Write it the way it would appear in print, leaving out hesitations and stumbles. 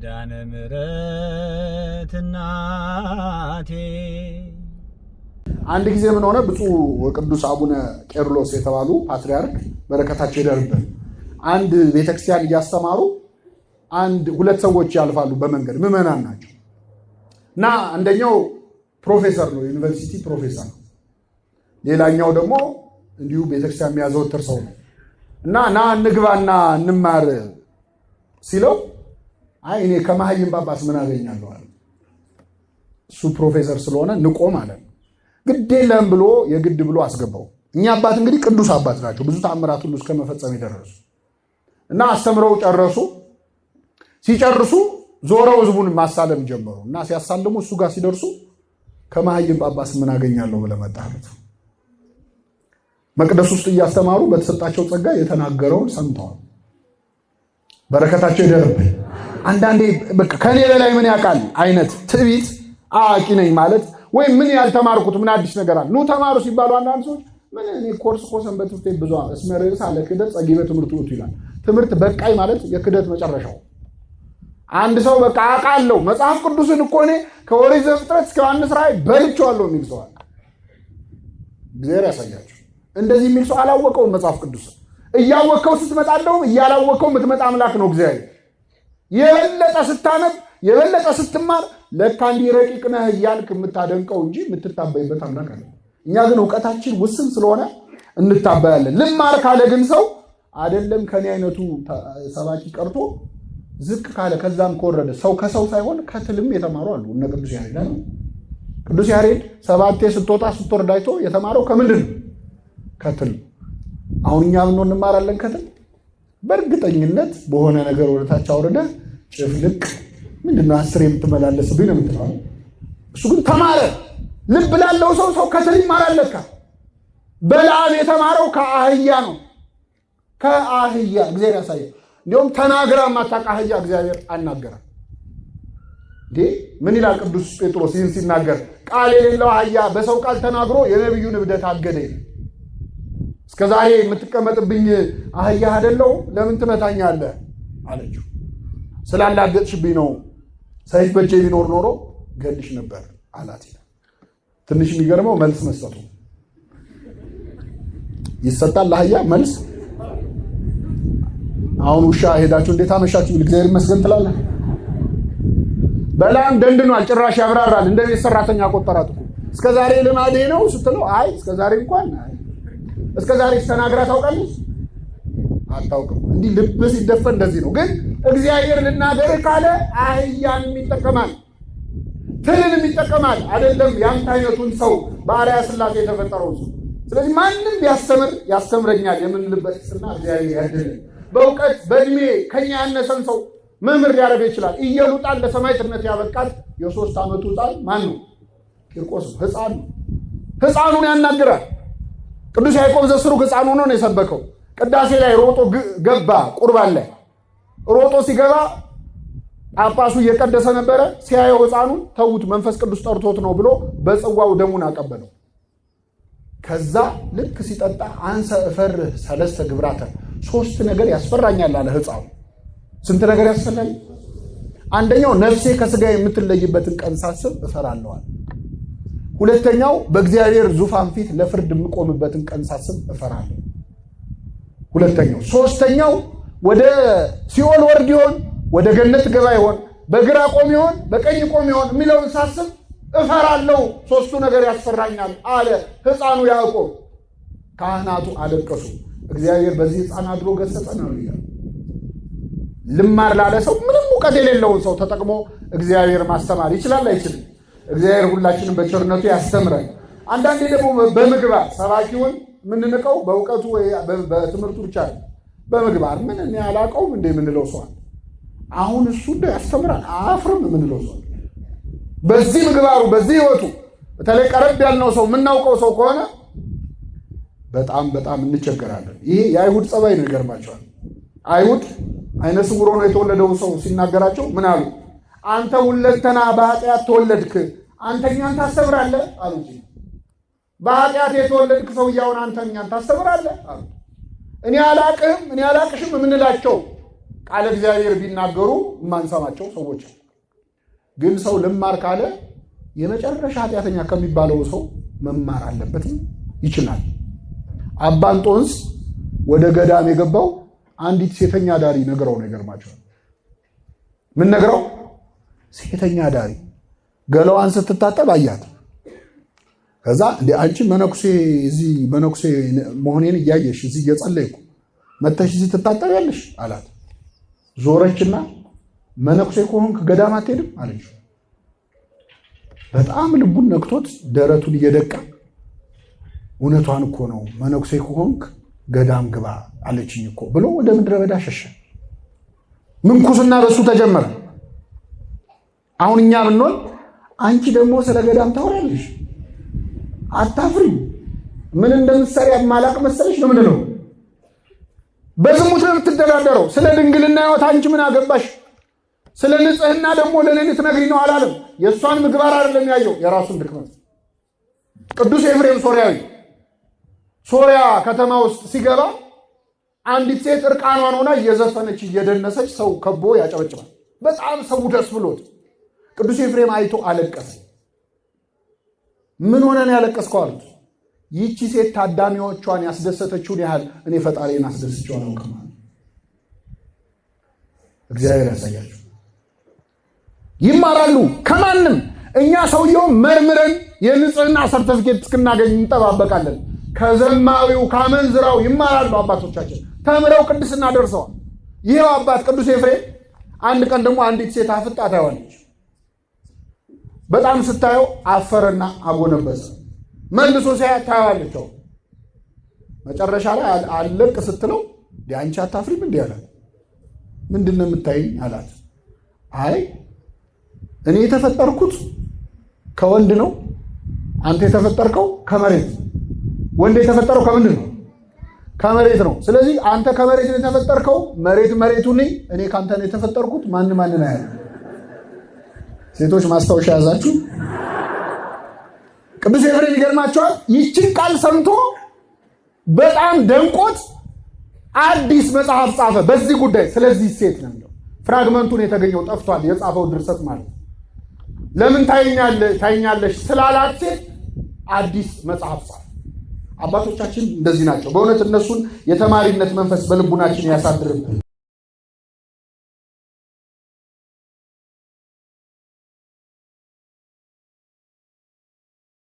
ኪዳነ ምሕረት እናቴ። አንድ ጊዜ ምን ሆነ? ብፁዕ ወቅዱስ አቡነ ቄርሎስ የተባሉ ፓትርያርክ በረከታቸው ይደርብን አንድ ቤተክርስቲያን እያስተማሩ ሁለት ሰዎች ያልፋሉ በመንገድ ምዕመናን ናቸው እና አንደኛው ፕሮፌሰር ነው፣ ዩኒቨርሲቲ ፕሮፌሰር ነው። ሌላኛው ደግሞ እንዲሁ ቤተክርስቲያን የሚያዘወትር ሰው ነው እና እንግባና እንማር ሲለው አይ እኔ ከመሀይም ጳጳስ ምን አገኛለሁ አለ። እሱ ፕሮፌሰር ስለሆነ ንቆ ማለት ነው። ግድ የለም ብሎ የግድ ብሎ አስገባው። እኛ አባት እንግዲህ ቅዱስ አባት ናቸው፣ ብዙ ተአምራት ሁሉ እስከ መፈጸም የደረሱ እና አስተምረው ጨረሱ። ሲጨርሱ ዞረው ህዝቡን ማሳለም ጀመሩ እና ሲያሳልሙ እሱ ጋር ሲደርሱ ከመሀይም ጳጳስ ምን አገኛለሁ ብለህ መጣህበት። መቅደስ ውስጥ እያስተማሩ በተሰጣቸው ጸጋ የተናገረውን ሰምተዋል። በረከታቸው ይደርብን። አንዳንዴ በቃ ከኔ በላይ ምን ያውቃል አይነት ትዕቢት፣ አዋቂ ነኝ ማለት ወይም ምን ያልተማርኩት ምን አዲስ ነገር አለ ኑ ተማሩ ሲባሉ አንዳንድ ሰዎች ምን እኔ ኮርስ ሰንበት ትምህርት ቤት ብዙ እስመረስ አለ ክደት ጸጊበ ትምህርት ወጡ ይላል። ትምህርት በቃይ ማለት የክደት መጨረሻው። አንድ ሰው በቃ አውቃለሁ መጽሐፍ ቅዱስን እኮ እኔ ከኦሪት ዘፍጥረት እስከ ዮሐንስ ራእይ በልቼዋለሁ የሚል ሰው አለ። እግዚአብሔር ያሳያችሁ። እንደዚህ የሚል ሰው አላወቀውም መጽሐፍ ቅዱስ። እያወቀው ስትመጣለው እያላወቀው የምትመጣ አምላክ ነው እግዚአብሔር። የበለጠ ስታነብ የበለጠ ስትማር ለካ እንዲህ ረቂቅ ነህ እያልክ የምታደንቀው እንጂ የምትታበይበት አምላክ አለ። እኛ ግን እውቀታችን ውስን ስለሆነ እንታበያለን። ልማር ካለ ግን ሰው አይደለም ከኔ አይነቱ ሰባኪ ቀርቶ ዝቅ ካለ ከዛም ከወረደ ሰው ከሰው ሳይሆን ከትልም የተማሩ አሉ። እነ ቅዱስ ያሬድ ነው። ቅዱስ ያሬድ ሰባቴ ስትወጣ ስትወርድ አይቶ የተማረው ከምንድን ነው? ከትል። አሁን እኛ ምን እንማራለን? ከትል። በእርግጠኝነት በሆነ ነገር ወደታች አውርደ ጭፍልቅ ምንድነው 10 የምትመላለስብኝ ነው የምትለው። እሱ ግን ተማረ። ልብ ላለው ሰው ከትል ይማራል ለካ። በለዓም የተማረው ከአህያ ነው። ከአህያ እግዚአብሔር ያሳየ። እንዲሁም ተናግራ ማታውቅ አህያ እግዚአብሔር አናገረ። ምን ይላል ቅዱስ ጴጥሮስ ይህን ሲናገር? ቃል የሌለው አህያ በሰው ቃል ተናግሮ የነቢዩን እብደት አገደ። እስከዛሬ የምትቀመጥብኝ አህያ አይደለው ለምን ትመታኛለህ አለችው። ስላላገጥሽብኝ ነው፣ ሰይፍ በእጄ ቢኖር ኖሮ ገልሽ ነበር አላት። ትንሽ የሚገርመው መልስ መስጠቱ። ይሰጣል ለአህያ መልስ። አሁን ውሻ ሄዳችሁ እንዴት አመሻችሁ ብል እግዚአብሔር ይመስገን ትላለህ። በለዓም ደንድኗል፣ ጭራሽ ያብራራል። እንደ ቤት ሰራተኛ ቆጠራት እኮ። እስከዛሬ ልማዴ ነው ስትለው አይ እስከዛሬ እንኳን እስከዛሬ ተናግራ ታውቃለች? አታውቅም። እንዲህ ልብ ሲደፈን እንደዚህ ነው። ግን እግዚአብሔር ልናገር ካለ አህያን ይጠቀማል፣ ትልን ይጠቀማል። አይደለም ያንተ አይነቱን ሰው በአርአያ ሥላሴ የተፈጠረው ሰው። ስለዚህ ማንም ቢያስተምር ያስተምረኛል የምንልበት ስና እግዚአብሔር ያድልን። በእውቀት በእድሜ ከኛ ያነሰን ሰው መምህር ሊያደርግ ይችላል። ኢየሉጣን ለሰማዕትነት ያበቃል የ3 ዓመቱ ሕፃን ማን ነው? ቂርቆስ ሕፃን ነው። ሕፃኑን ያናግራል። ቅዱስ ያዕቆብ ዘስሩግ ሕፃን ሆኖ ነው የሰበከው። ቅዳሴ ላይ ሮጦ ገባ። ቁርባን ላይ ሮጦ ሲገባ ጳጳሱ እየቀደሰ ነበረ። ሲያየው ሕፃኑን ተውት መንፈስ ቅዱስ ጠርቶት ነው ብሎ በጽዋው ደሙን አቀበለው። ከዛ ልክ ሲጠጣ አንሰ እፈርህ ሰለስተ ግብራተ 3 ነገር ያስፈራኛል አለ ሕፃኑ። ስንት ነገር ያስፈራል? አንደኛው ነፍሴ ከስጋ የምትለይበትን ቀን ሳስብ እፈራለዋል። ሁለተኛው በእግዚአብሔር ዙፋን ፊት ለፍርድ የምቆምበትን ቀን ሳስብ እፈራለሁ። ሁለተኛው። ሶስተኛው ወደ ሲኦል ወርድ ይሆን ወደ ገነት ገባ ይሆን በግራ ቆም ይሆን በቀኝ ቆም ይሆን የሚለውን ሳስብ እፈራለሁ። 3ቱ ነገር ያስፈራኛል አለ ሕፃኑ ያዕቆብ። ካህናቱ አለቀሱ። እግዚአብሔር በዚህ ሕፃን አድሮ ገሰጸ ነው ይላል። ልማር ላለ ሰው ምንም እውቀት የሌለውን ሰው ተጠቅሞ እግዚአብሔር ማስተማር ይችላል አይችልም? እግዚአብሔር ሁላችንም በቸርነቱ ያስተምራል። አንዳንዴ ደግሞ በምግባር ሰባኪውን የምንንቀው በእውቀቱ ወይ በትምህርቱ ብቻ ነው። በምግባር ምን እኔ አላውቀውም እንደ የምንለው ሰው አሁን እሱ ያስተምራል አፍርም የምንለው ሰው በዚህ ምግባሩ በዚህ ህይወቱ በተለይ ቀረብ ያልነው ሰው የምናውቀው ሰው ከሆነ በጣም እንቸገራለን። ይሄ የአይሁድ ጸባይ ነው። ይገርማቸዋል። አይሁድ አይነ ስውር ሆኖ የተወለደው ሰው ሲናገራቸው ምን አሉ? አንተ ሁለንተና በኃጢአት ተወለድክ፣ አንተኛን ታስተምራለህ አሉት። በኃጢአት የተወለድክ ሰውየውን አንተኛን ታስተምራለህ አሉት። እኔ አላቅሽም የምንላቸው ቃለ እግዚአብሔር ቢናገሩ ማንሰማቸው ሰዎች ግን ሰው ልማር ካለ የመጨረሻ ኃጢአተኛ ከሚባለው ሰው መማር አለበት ይችላል። አባ እንጦንስ ወደ ገዳም የገባው አንዲት ሴተኛ ዳሪ ነግረው ነው። ይገርማቸዋል። ምን ነግረው? ሴተኛ ዳሪ ገላዋን ስትታጠብ አያት። ከዛ እንደ አንቺ መነኩሴ እዚህ መነኩሴ መሆኔን እያየሽ እዚህ እየጸለይኩ መተሽ እዚህ ትታጠቢያለሽ አላት። ዞረችና መነኩሴ ከሆንክ ገዳም አትሄድም አለች። በጣም ልቡን ነክቶት ደረቱን እየደቃ እውነቷን እኮ ነው መነኩሴ ከሆንክ ገዳም ግባ አለችኝ እኮ ብሎ ወደ ምድረ በዳ ሸሸ። ምንኩስና በሱ ተጀመረ። አሁን እኛ ብንሆን አንቺ ደግሞ ስለ ገዳም ታወራለሽ አታፍሪ? ምን እንደምትሰሪ ማላቅ መሰለሽ? ለምን ነው በዝሙት ነው የምትደራደረው? ስለ ድንግልና ሕይወት አንቺ ምን አገባሽ? ስለ ንጽህና ደግሞ ለኔ ትነግሪ ነው አላለም። የእሷን ምግባር አይደለም ያየው፣ የራሱን ድክመት። ቅዱስ ኤፍሬም ሶርያዊ ሶርያ ከተማ ውስጥ ሲገባ አንዲት ሴት እርቃኗን ሆና እየዘፈነች እየደነሰች ሰው ከቦ ያጨበጭባል። በጣም ሰው ደስ ብሎት ቅዱስ ኤፍሬም አይቶ አለቀሰ። ምን ሆነ ነው ያለቀስከው አሉት። ይህቺ ሴት ታዳሚዎቿን ያስደሰተችውን ያህል እኔ ፈጣሪን አስደስቼው አላውቅም። እግዚአብሔር ያሳያችሁ። ይማራሉ ከማንም። እኛ ሰውየው መርምረን የንጽህና ሰርተፊኬት እስክናገኝ እንጠባበቃለን። ከዘማዊው ካመንዝራው ይማራሉ አባቶቻችን። ተምረው ቅድስና ደርሰዋል። ይሄው አባት ቅዱስ ኤፍሬም አንድ ቀን ደግሞ አንዲት ሴት አፍጣ ታየዋለች። በጣም ስታየው አፈረና አጎነበሰ። መልሶ ሲያያት ታየዋለች። መጨረሻ ላይ አለቅ ስትለው አንቺ አታፍሪም እንዲህ አላት። ምንድን ነው የምታይኝ አላት። አይ እኔ የተፈጠርኩት ከወንድ ነው፣ አንተ የተፈጠርከው ከመሬት። ወንድ የተፈጠረው ከምንድን ነው? ከመሬት ነው። ስለዚህ አንተ ከመሬት ነው የተፈጠርከው፣ መሬቱን ነኝ እኔ ካንተ ነው የተፈጠርኩት። ማንን አያለ። ሴቶች ማስታወሻ ያዛችሁ። ቅዱስ ኤፍሬም ይገርማቸዋል። ይህችን ቃል ሰምቶ በጣም ደንቆት አዲስ መጽሐፍ ጻፈ በዚህ ጉዳይ። ስለዚህ ሴት ነው የሚለው። ፍራግመንቱን የተገኘው ጠፍቷል፣ የጻፈው ድርሰት ማለት። ለምን ታይኛለሽ ስላላት ሴት አዲስ መጽሐፍ ጻፈ። አባቶቻችን እንደዚህ ናቸው። በእውነት እነሱን የተማሪነት መንፈስ በልቡናችን ያሳድርብን።